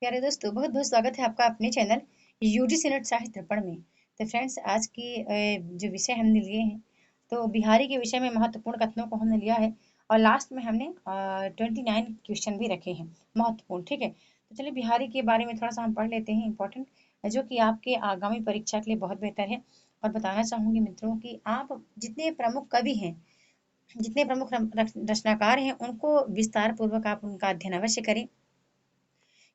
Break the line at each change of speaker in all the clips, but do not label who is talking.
प्यारे दोस्तों, बहुत बहुत स्वागत है आपका अपने चैनल यूजीसी नेट साहित्य दर्पण में। तो फ्रेंड्स, आज की जो विषय हमने लिए हैं, तो बिहारी के विषय में महत्वपूर्ण कथनों को हमने लिया है। और लास्ट में हमने 29 क्वेश्चन भी रखे हैं महत्वपूर्ण। ठीक है, तो चलिए बिहारी के बारे में थोड़ा सा हम पढ़ लेते हैं इंपॉर्टेंट, जो कि आपके आगामी परीक्षा के लिए बहुत बेहतर है। और बताना चाहूंगी मित्रों कि आप जितने प्रमुख कवि हैं, जितने प्रमुख रचनाकार हैं, उनको विस्तार पूर्वक आप उनका अध्ययन अवश्य करें,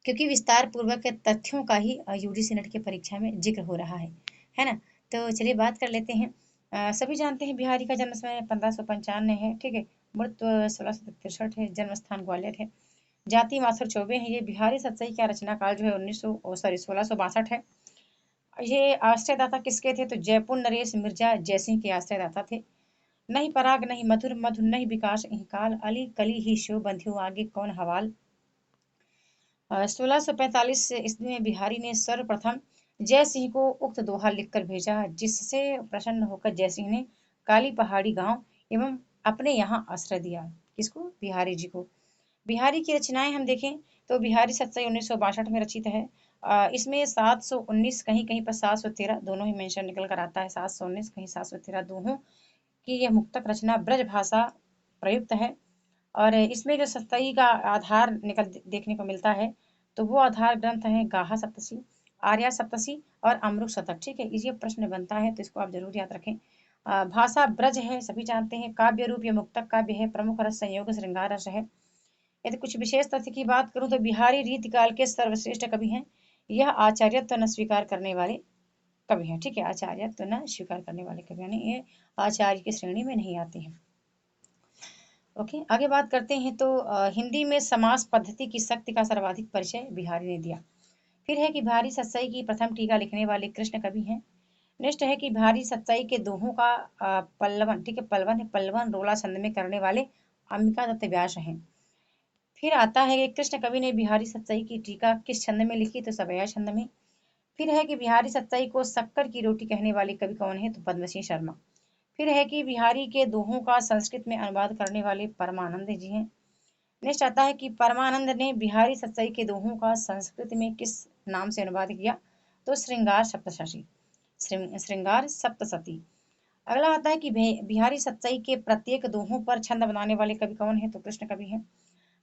क्योंकि विस्तार पूर्वक के तथ्यों का ही यूजीसी नेट की परीक्षा में जिक्र हो रहा है ना। तो चलिए बात कर लेते हैं। सभी जानते हैं बिहारी का जन्म समय 1595 है। ठीक है, मृत्यु 1663 है। जन्म स्थान ग्वालियर है। जाति माथुर चौबे है। ये बिहारी सतसई का रचना काल जो है 1662 है। ये आश्रयदाता किसके थे? तो जयपुर नरेश मिर्जा जयसिंह के आश्रयदाता थे। नहीं पराग नहीं मधुर मधुर नहीं विकास काल, अली कली ही शो बंध्यो आगे कौन हवाल। 1645 ईस्वी में बिहारी ने सर्वप्रथम जय सिंह को उक्त दोहा लिखकर भेजा, जिससे प्रसन्न होकर जय सिंह ने काली पहाड़ी गांव एवं अपने यहाँ आश्रय दिया। किसको? बिहारी जी को। बिहारी की रचनाएं हम देखें तो बिहारी सतसई 1962 में रचित है। इसमें 719, कहीं कहीं पर 713 दोनों ही मेंशन निकल कर आता है। 719 कहीं 713 दोनों की यह मुक्तक रचना ब्रज भाषा प्रयुक्त है। और इसमें जो सतसई का आधार निकल देखने को मिलता है, तो वो आधार ग्रंथ है गाहा सप्तशी, आर्या सप्तशी और अमरुक शतक। ठीक है, ये प्रश्न बनता है तो इसको आप जरूर याद रखें। भाषा ब्रज है, सभी जानते हैं। काव्य रूप या मुक्तक काव्य है। प्रमुख रस संयोग श्रृंगार रस है। यदि कुछ विशेष तथ्य की बात करूं तो बिहारी रीतिकाल के सर्वश्रेष्ठ कवि हैं। यह आचार्यत्व न स्वीकार करने वाले कवि हैं। ठीक है, आचार्यत्व न स्वीकार करने वाले कवि, यानी ये आचार्य की श्रेणी में नहीं आते हैं। ओके, आगे बात करते हैं तो हिंदी में समास पद्धति की शक्ति का सर्वाधिक परिचय बिहारी ने दिया। फिर है कि बिहारी सतसई की प्रथम टीका लिखने वाले कृष्ण कवि हैं। नेक्स्ट है कि बिहारी सतसई के दोहों का पल्लवन, ठीक है, पल्लवन है, पल्लवन रोला छंद में करने वाले अंबिका दत्त व्यास हैं। फिर आता है कि कृष्ण कवि ने बिहारी सतसई की टीका किस छंद में लिखी? तो सवैया छंद में। फिर है कि बिहारी सतसई को शक्कर की रोटी कहने वाले कवि कौन है? तो पद्मसिंह शर्मा। फिर है कि बिहारी के दोहों का संस्कृत में अनुवाद करने वाले परमानंद जी हैं। नेक्स्ट आता है कि परमानंद ने बिहारी सतसई के दोहों का संस्कृत में किस नाम से अनुवाद किया? तो श्रृंगार सप्तशती, श्रृंगार सप्तशती। अगला आता है कि बिहारी सतसई के प्रत्येक दोहों पर छंद बनाने वाले कवि कौन है? तो कृष्ण कवि हैं।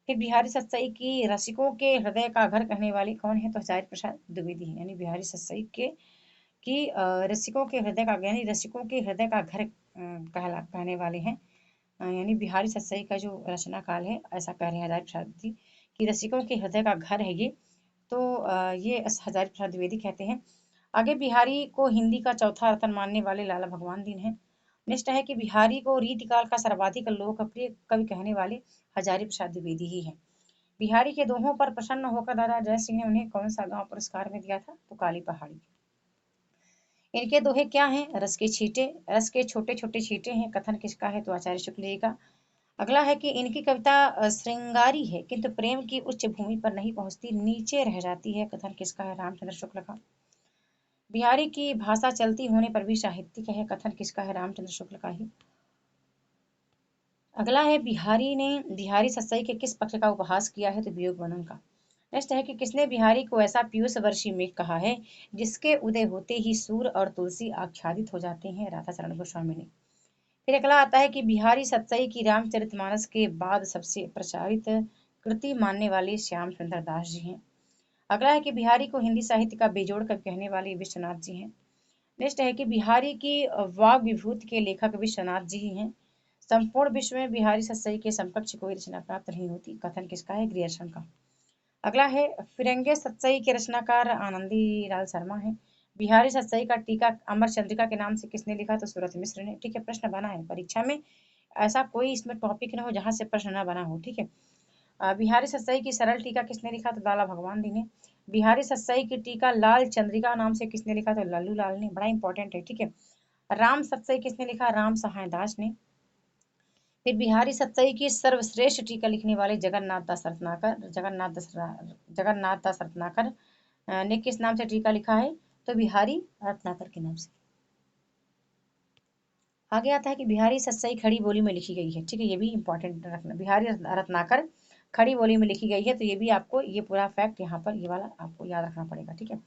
फिर बिहारी सतसई की रसिकों के हृदय का घर कहने वाले कौन है? तो हजारी प्रसाद द्विवेदी है। यानी बिहारी सतसई के की रसिकों के हृदय का, यानी रसिकों के हृदय का घर कहने वाले हैं। यानी बिहारी सतसई का जो रचना काल है, ऐसा कह रहे हैं हजारी प्रसाद जी कि रसिकों के हृदय का घर है ये। तो ये हजारी प्रसाद द्विवेदी कहते हैं। आगे बिहारी को हिंदी का चौथा रत्न मानने वाले लाला भगवान दीन है। नेक्स्ट है कि बिहारी को रीतिकाल का सर्वाधिक लोकप्रिय कवि कहने वाले हजारी प्रसाद द्विवेदी ही है। बिहारी के दोहों पर प्रसन्न होकर दादा जय सिंह ने उन्हें कौन सा गांव पुरस्कार में दिया था? तो काली पहाड़ी। इनके दोहे क्या हैं? रस के छींटे, रस के छोटे छोटे छींटे हैं। कथन किसका है? तो आचार्य शुक्ल जी का। अगला है कि इनकी कविता श्रृंगारी है, किंतु प्रेम की उच्च भूमि पर नहीं पहुंचती, नीचे रह जाती है। कथन किसका है? रामचंद्र शुक्ल का। बिहारी की भाषा चलती होने पर भी साहित्यिक है। कथन किसका है? रामचंद्र शुक्ल का ही। अगला है बिहारी ने बिहारी सतसई के किस पक्ष का उपहास किया है? तो वियोग वर्णन का। नेक्स्ट है कि किसने बिहारी को ऐसा पीयूष वर्षी मेघ कहा है जिसके उदय होते ही सूर्य और तुलसी आच्छादित हो जाते हैं? राधाचरण गोस्वामी ने। फिर अगला आता है कि बिहारी सतसई की रामचरितमानस के बाद सबसे प्रचारित कृति मानने वाले श्याम सुंदर दास जी हैं। अगला है कि बिहारी को हिंदी साहित्य का बेजोड़ कवि कहने वाले विश्वनाथ जी हैं। नेक्स्ट है कि बिहारी की वाग विभूति के लेखक विश्वनाथ जी ही हैं। संपूर्ण विश्व में बिहारी सतसई के समकक्ष कोई रचना प्राप्त नहीं होती। कथन किसका है? ग्रियर्सन का। अगला है फिरंगे सतसई के रचनाकार आनंदी लाल शर्मा है। बिहारी सतसई का टीका अमर चंद्रिका के नाम से किसने लिखा? तो सूरत मिश्र ने। ठीक है, प्रश्न बना है परीक्षा में, ऐसा कोई इसमें टॉपिक ना हो जहां से प्रश्न ना बना हो। ठीक है, बिहारी सतसई की सरल टीका किसने लिखा? तो लाला भगवान दी ने। बिहारी सतसई की टीका लाल चंद्रिका नाम से किसने लिखा? तो लल्लू लाल ने। बड़ा इंपॉर्टेंट है। ठीक है, राम सतसई किसने लिखा? राम सहाय दास ने। फिर बिहारी सतसई की सर्वश्रेष्ठ टीका लिखने वाले जगन्नाथ दास रत्नाकर ने किस नाम से टीका लिखा है? तो बिहारी रत्नाकर के नाम से। आगे आता है कि बिहारी सतसई खड़ी बोली में लिखी गई है। ठीक है, ये भी इंपॉर्टेंट रखना। बिहारी रत्नाकर खड़ी बोली में लिखी गई है। तो ये भी आपको ये पूरा फैक्ट यहाँ पर ये वाला आपको याद रखना पड़ेगा, ठीक है।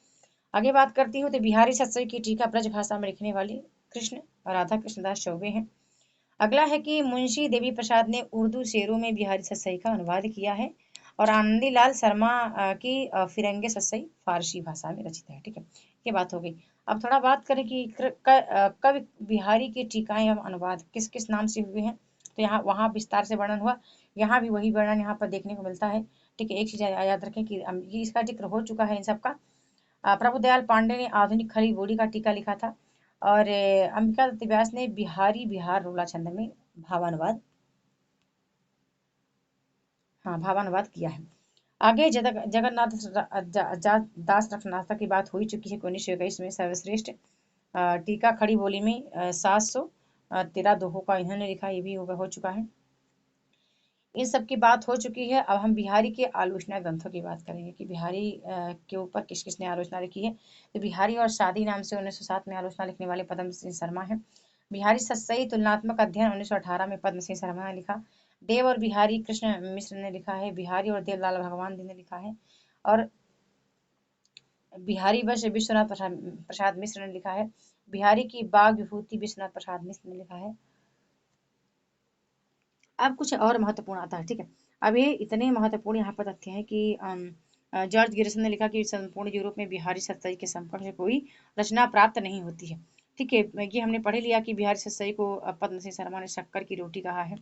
आगे बात करती हूँ तो बिहारी सत्सई की टीका ब्रज भाषा में लिखने वाले कृष्ण राधा कृष्णदास चौबे हैं। अगला है कि मुंशी देवी प्रसाद ने उर्दू शेरों में बिहारी सत्सई का अनुवाद किया है। और आनंदी लाल शर्मा की फिरंगे सत्सई फारसी भाषा में रचित है, ठीक है। ये बात हो गई। अब थोड़ा बात करें कि कवि बिहारी की टीकाएं एवं अनुवाद किस किस नाम से हुए हैं। तो यहाँ वहाँ विस्तार से वर्णन हुआ, यहाँ भी वही वर्णन यहाँ पर देखने को मिलता है, ठीक है। एक चीज याद रखें कि ये इसका जिक्र हो चुका है इन सबका। प्रभुदयाल पांडे ने आधुनिक खड़ी बोली का टीका लिखा था। और अंबिका दत्त व्यास ने बिहारी बिहार रोला छंद में भावानुवाद, हाँ भावानुवाद किया है। आगे जगन्नाथ दास रखनाथा की बात हो ही चुकी है कि 1921 में सर्वश्रेष्ठ टीका खड़ी बोली में 713 दोहों का इन्होंने लिखा, ये भी हो चुका है। इन सब की बात हो चुकी है। अब हम बिहारी के आलोचना ग्रंथों की बात करेंगे कि बिहारी के ऊपर किस किसने आलोचना लिखी है। तो बिहारी और शादी नाम से 1907 में आलोचना लिखने वाले पद्म सिंह शर्मा है। बिहारी सत्सई तुलनात्मक अध्ययन 1918 में पद्म सिंह शर्मा ने लिखा। देव और बिहारी कृष्ण मिश्र ने लिखा है। बिहारी और देवलाल भगवान ने लिखा है। और बिहारी वश विश्वनाथ प्रसाद मिश्र ने लिखा है। बिहारी की बाग विभूति विश्वनाथ प्रसाद मिश्र ने लिखा है। अब कुछ और महत्वपूर्ण आता है, ठीक है। अब ये इतने महत्वपूर्ण यहाँ पर तथ्य है कि जॉर्ज गिरिसन ने लिखा कि संपूर्ण यूरोप में बिहारी सत्सई के संपर्क से कोई रचना प्राप्त नहीं होती है, ठीक है। ये हमने पढ़ लिया कि बिहारी सत्सई को पद्म सिंह शर्मा ने शक्कर की रोटी कहा है,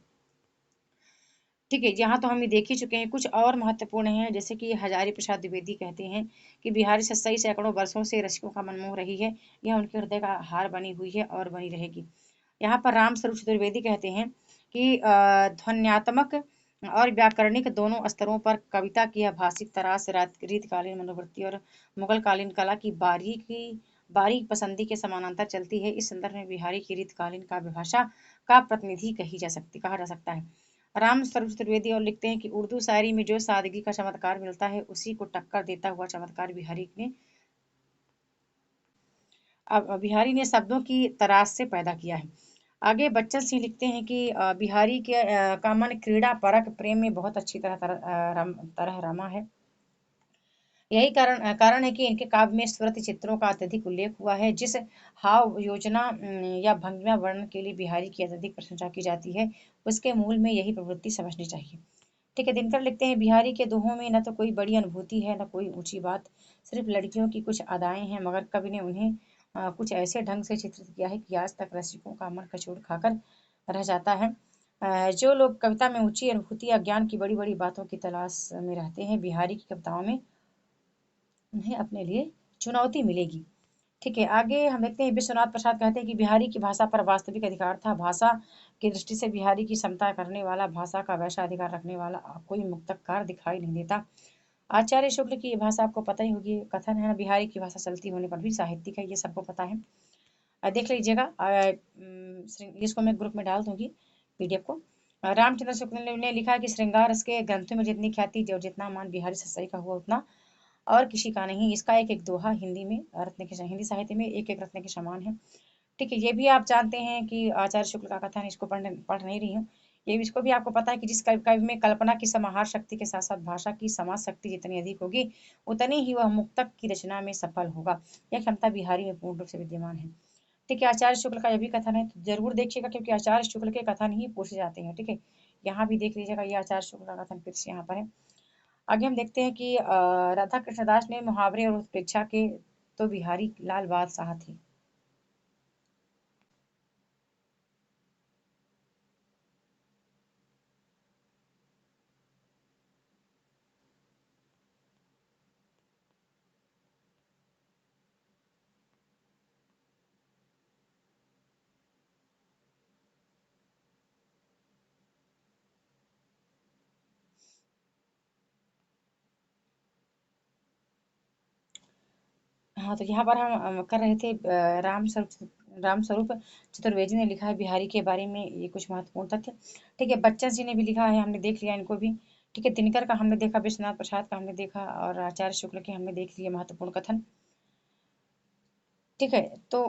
ठीक है। यहाँ तो हम ये देख ही चुके हैं। कुछ और महत्वपूर्ण है जैसे कि हजारी प्रसाद द्विवेदी कहते हैं कि बिहारी सत्सई सैकड़ों वर्षों से रसिकों का मनमोह रही है, यह उनके हृदय का हार बनी हुई है और बनी रहेगी। यहाँ पर राम स्वरूप चतुर्वेदी कहते हैं कि ध्वन्यात्मक और व्याकरणिक दोनों स्तरों पर कविता की भाषिक तराश रीतकालीन मनोवृत्ति और मुगल कालीन कला की बारीक पसंदी के समानांतर चलती है। इस संदर्भ में बिहारी की रीतकालीन काव्य भाषा का प्रतिनिधि कहा जा सकता है। राम स्वरूप चतुर्वेदी और लिखते हैं कि उर्दू शायरी में जो सादगी का चमत्कार मिलता है उसी को टक्कर देता हुआ चमत्कार बिहारी ने शब्दों की तराश से पैदा किया है। आगे बच्चन सिंह लिखते हैं कि बिहारी के का मन क्रीड़ा परक प्रेम में बहुत अच्छी तरह रमा है। यही कारण है कि इनके काव्य में स्वरत चित्रों का अत्यधिक उल्लेख हुआ है। जिस हाव योजना या भंगिमा वर्णन के लिए बिहारी की अत्यधिक प्रशंसा की जाती है उसके मूल में यही प्रवृत्ति समझनी चाहिए, ठीक है। दिनकर लिखते हैं बिहारी के दोहों में न तो कोई बड़ी अनुभूति है न कोई ऊंची बात, सिर्फ लड़कियों की कुछ अदाएं हैं, मगर कवि ने उन्हें कुछ ऐसे ढंग से चित्रित किया है कि आज तक रसिकों का मन कचोट खाकर रह जाता है। जो लोग कविता में ऊंची अनुभूति या ज्ञान की बड़ी बड़ी बातों की तलाश में रहते हैं, बिहारी की कविताओं में उन्हें अपने लिए चुनौती मिलेगी, ठीक है। आगे हम देखते हैं विश्वनाथ प्रसाद कहते हैं कि बिहारी की भाषा पर वास्तविक अधिकार था। भाषा की दृष्टि से बिहारी की समता करने वाला, भाषा का वैसा अधिकार रखने वाला कोई मुक्तकार दिखाई नहीं देता। आचार्य शुक्ल की भाषा आपको पता ही होगी, कथन है ना, बिहारी की भाषा चलती होने पर भी साहित्यिक है, ये सबको पता है। देख लीजिएगा, इसको मैं ग्रुप में डाल दूंगी पीडीएफ को। रामचंद्र शुक्ल ने लिखा है कि श्रृंगार रस के ग्रंथों में जितनी ख्याति और जितना मान बिहारी सत्सई का हुआ उतना और किसी का नहीं। इसका एक एक दोहा हिंदी में रत्न के हिंदी साहित्य में एक एक रत्न के समान है, ठीक है। ये भी आप जानते हैं कि आचार्य शुक्ल का कथन, इसको पढ़ नहीं रही हूँ। ये इसको भी आपको पता है कि जिस कवि में कल्पना की समाहार शक्ति के साथ साथ भाषा की समाज शक्ति जितनी अधिक होगी उतनी ही वह मुक्तक की रचना में सफल होगा। यह क्षमता बिहारी में पूर्ण रूप से विद्यमान है, ठीक है। आचार्य शुक्ल का यह भी कथन है, तो जरूर देखिएगा क्योंकि आचार्य शुक्ल के कथन ही पूछे जाते हैं, ठीक है। यहाँ भी देख लीजिएगा, ये आचार्य शुक्ल का कथन फिर से यहाँ पर है। आगे हम देखते हैं कि राधा कृष्णदास ने मुहावरे और उत्प्रेक्षा के तो बिहारी लाल बादशाह थे। हाँ, तो यहाँ पर हम कर रहे थे राम स्वरूप चतुर्वेदी ने लिखा है बिहारी के बारे में ये कुछ महत्वपूर्ण तथ्य, ठीक है। बच्चन जी ने भी लिखा है, हमने देख लिया इनको भी, ठीक है। दिनकर का हमने देखा, विश्वनाथ प्रसाद का हमने देखा और आचार्य शुक्ल के हमने देख लिए महत्वपूर्ण कथन, ठीक है। तो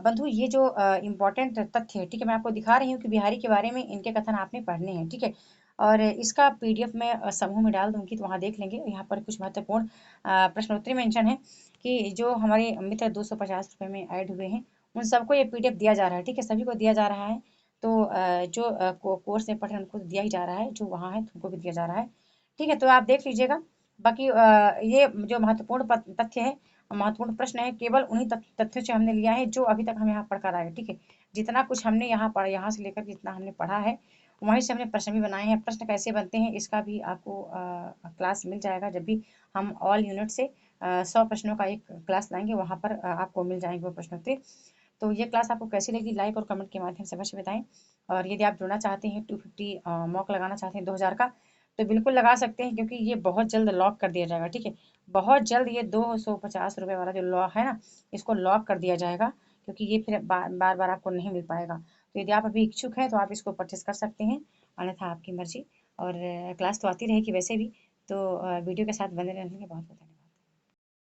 बंधु ये जो इम्पोर्टेंट तथ्य है, ठीक है, मैं आपको दिखा रही हूँ कि बिहारी के बारे में इनके कथन आपने पढ़ने हैं, ठीक है। और इसका पीडीएफ मैं समूह में डाल दूंगी, तो वहाँ देख लेंगे। यहाँ पर कुछ महत्वपूर्ण प्रश्नोत्तरी मेंशन है कि जो हमारे मित्र 250 रुपये में ऐड हुए हैं उन सबको ये पीडीएफ दिया जा रहा है, ठीक है, सभी को दिया जा रहा है। तो जो कोर्स में पढ़ रहे हैं उनको तो दिया ही जा रहा है, जो वहाँ है उनको भी दिया जा रहा है, ठीक है। तो आप देख लीजिएगा। बाकी ये जो महत्वपूर्ण तथ्य है, महत्वपूर्ण प्रश्न है, केवल उन्हीं तथ्यों से हमने लिया है जो अभी तक हम यहाँ पढ़कर आए, ठीक है। जितना कुछ हमने यहाँ पढ़ा, यहाँ से लेकर जितना हमने पढ़ा है वहीं से हमने प्रश्न भी बनाए हैं। प्रश्न कैसे बनते हैं इसका भी आपको क्लास मिल जाएगा, जब भी हम ऑल यूनिट से 100 प्रश्नों का एक क्लास लाएंगे, वहाँ पर आपको मिल जाएंगे वो प्रश्नोत्तरी। तो ये क्लास आपको कैसी लगी, लाइक और कमेंट के माध्यम से अवश्य बताएं। और यदि आप जुड़ना चाहते हैं 250 मॉक लगाना चाहते हैं 2000 का, तो बिल्कुल लगा सकते हैं, क्योंकि ये बहुत जल्द लॉक कर दिया जाएगा, ठीक है। बहुत जल्द ये 250 रुपये वाला जो लॉक है ना, इसको लॉक कर दिया जाएगा, क्योंकि ये फिर बार बार आपको नहीं मिल पाएगा। तो यदि आप अभी इच्छुक हैं तो आप इसको परचेस कर सकते हैं, अन्यथा आपकी मर्जी। और क्लास तो आती रहेगी वैसे भी। तो वीडियो के साथ बने रहने के लिए बहुत बहुत धन्यवाद।